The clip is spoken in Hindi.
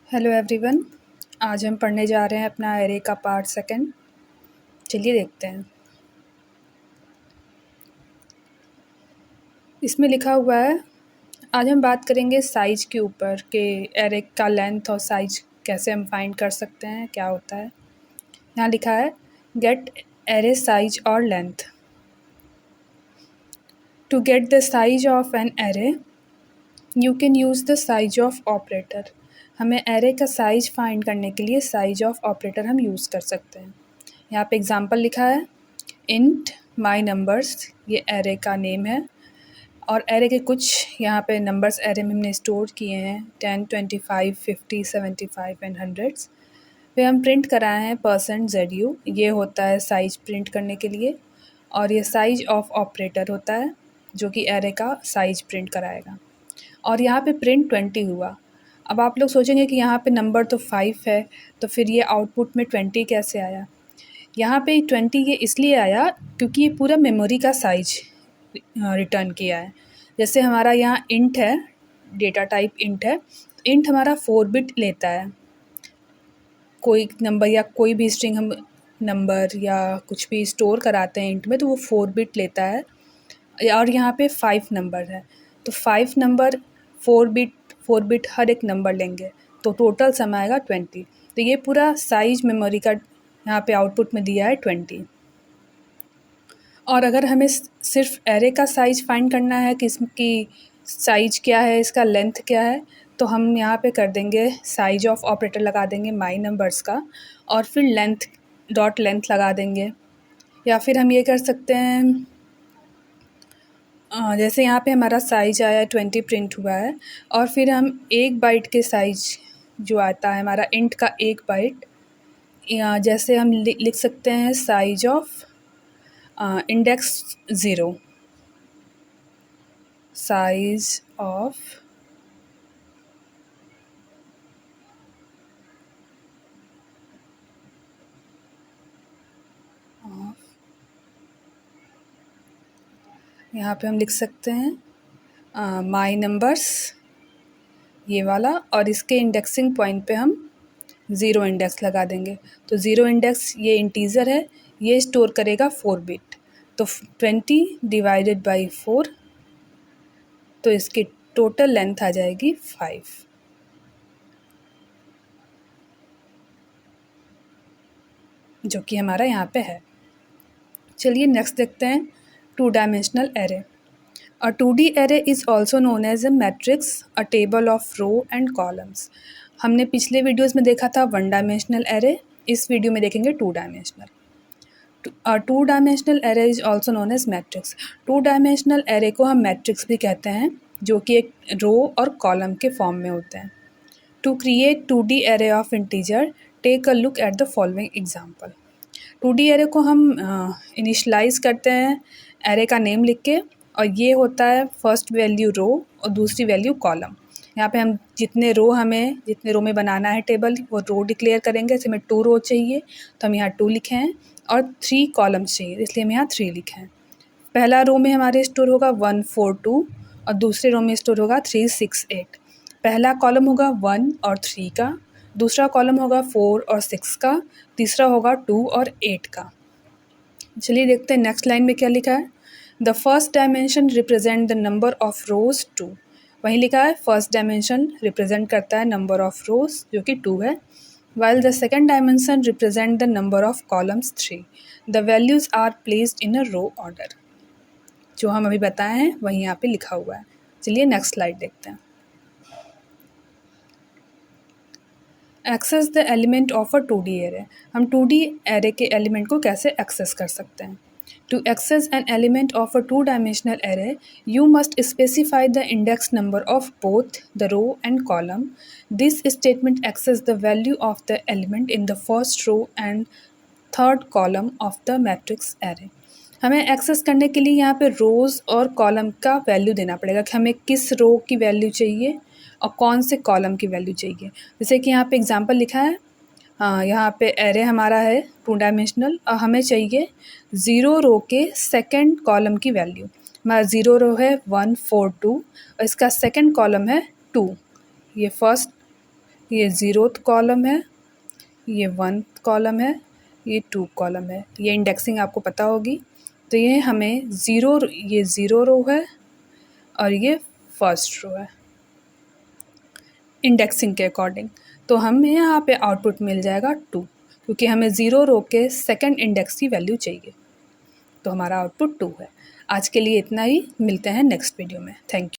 Hello everyone. आज हम पढ़ने जा रहे हैं अपना एरे का पार्ट सेकंड। चलिए देखते हैं। इसमें लिखा हुआ है, आज हम बात करेंगे साइज के ऊपर कि एरे का लेंथ और साइज कैसे हम फाइंड कर सकते हैं, क्या होता है। यहाँ लिखा है गेट एरे साइज और length. To get the size of an array you can use the size of operator. हमें एरे का साइज फाइंड करने के लिए साइज ऑफ ऑपरेटर हम यूज़ कर सकते हैं। यहाँ पे एग्जांपल लिखा है इंट माई नंबर्स, ये एरे का नेम है और एरे के कुछ यहाँ पे नंबर्स एरे में हमने स्टोर किए हैं 10, 25, 50, 75 एंड हंड्रेड्स। फिर हम प्रिंट कराए हैं %ZU, ये होता है साइज प्रिंट करने के लिए, और ये साइज ऑफ ऑपरेटर होता है जो कि एरे का साइज प्रिंट कराएगा। और यहाँ पे प्रिंट 20 हुआ। अब आप लोग सोचेंगे कि यहाँ पे नंबर तो 5 है, तो फिर ये आउटपुट में 20 कैसे आया। यहाँ पे 20 ये इसलिए आया क्योंकि ये पूरा मेमोरी का साइज रिटर्न किया है। जैसे हमारा यहाँ इंट है, डेटा टाइप इंट है, इंट हमारा 4 बिट लेता है। कोई नंबर या कोई भी स्ट्रिंग हम नंबर या कुछ भी स्टोर कराते हैं इंट में तो वो 4 बिट लेता है। और यहाँ पे 5 नंबर है तो 5 नंबर 4 बिट हर एक नंबर लेंगे तो टोटल सम आएगा 20। तो ये पूरा साइज मेमोरी का यहाँ पे आउटपुट में दिया है 20। और अगर हमें सिर्फ एरे का साइज फाइंड करना है कि इसकी साइज क्या है, इसका लेंथ क्या है, तो हम यहाँ पे कर देंगे साइज ऑफ ऑपरेटर लगा देंगे माई नंबर्स का और फिर लेंथ डॉट लेंथ लगा देंगे। या फिर हम ये कर सकते हैं, जैसे यहाँ पे हमारा साइज आया 20 प्रिंट हुआ है और फिर हम 1 बाइट के साइज जो आता है हमारा इंट का 1 बाइट, जैसे हम लिख सकते हैं size of index 0, size of यहाँ पे हम लिख सकते हैं माई नंबर्स ये वाला, और इसके इंडेक्सिंग पॉइंट पे हम 0 इंडेक्स लगा देंगे। तो 0 इंडेक्स ये इंटीज़र है, ये स्टोर करेगा 4 बिट, तो 20 डिवाइडेड बाई 4, तो इसकी टोटल लेंथ आ जाएगी 5, जो कि हमारा यहाँ पे है। चलिए नेक्स्ट देखते हैं 2 dimensional array. A 2D array is also known as a matrix, a table of row and columns. हमने पिछले वीडियोस में देखा था 1 डायमेंशनल एरे, इस वीडियो में देखेंगे 2 dimensional. A 2 dimensional array is also known as matrix. 2 dimensional array को हम मैट्रिक्स भी कहते हैं, जो कि एक रो और कॉलम के फॉर्म में होते हैं। To create 2D array of integer take a look at the following example. 2D array को हम इनिशलाइज करते हैं एरे का नेम लिख के, और ये होता है फर्स्ट वैल्यू रो और दूसरी वैल्यू कॉलम। यहाँ पे हम जितने रो में बनाना है टेबल वो रो डिक्लेयर करेंगे। जैसे हमें 2 रो चाहिए तो हम यहाँ 2 लिखे हैं, और 3 कॉलम्स चाहिए इसलिए हम यहाँ 3 लिखे हैं। पहला रो में हमारे स्टोर होगा 1, 4, 2 और दूसरे रो में स्टोर होगा 3, 6, 8। पहला कॉलम होगा 1 और 3 का, दूसरा कॉलम होगा 4 और 6 का, तीसरा होगा 2 और 8 का। चलिए देखते हैं नेक्स्ट लाइन में क्या लिखा है। The first dimension represent the number of रोज 2। वहीं लिखा है फर्स्ट डायमेंशन रिप्रेजेंट करता है नंबर ऑफ रोज जो कि 2 है, while the second dimension represent the number of columns 3. The values are placed in a row order. जो हम अभी बताए हैं वही यहाँ पे लिखा हुआ है। चलिए नेक्स्ट स्लाइड देखते हैं। Access the element of a 2D array. हम 2D एरे के एलिमेंट को कैसे एक्सेस कर सकते हैं। To access an element of a 2-dimensional array, you must specify the index number of both the row and column. This statement accesses the value of the element in the first row and third column of the matrix array. हमें एक्सेस करने के लिए यहाँ पे रोज़ और कॉलम का वैल्यू देना पड़ेगा कि हमें किस रो की वैल्यू चाहिए और कौन से कॉलम की वैल्यू चाहिए। जैसे कि यहाँ पे एग्जांपल लिखा है, यहाँ पे एरे हमारा है 2 डायमेंशनल और हमें चाहिए 0 रो के सेकंड कॉलम की वैल्यू। हमारा 0 रो है 1, 4, 2 और इसका सेकंड कॉलम है 2। ये फर्स्ट ये 0th कॉलम है, ये 1th कॉलम है, ये 2 कॉलम है। ये इंडेक्सिंग आपको पता होगी। तो ये हमें ये 0 रो है और ये फर्स्ट रो है इंडेक्सिंग के अकॉर्डिंग। तो हमें यहाँ पे आउटपुट मिल जाएगा 2, क्योंकि हमें 0 रो के सेकंड इंडेक्स की वैल्यू चाहिए। तो हमारा आउटपुट 2 है। आज के लिए इतना ही, मिलते हैं नेक्स्ट वीडियो में। Thank you.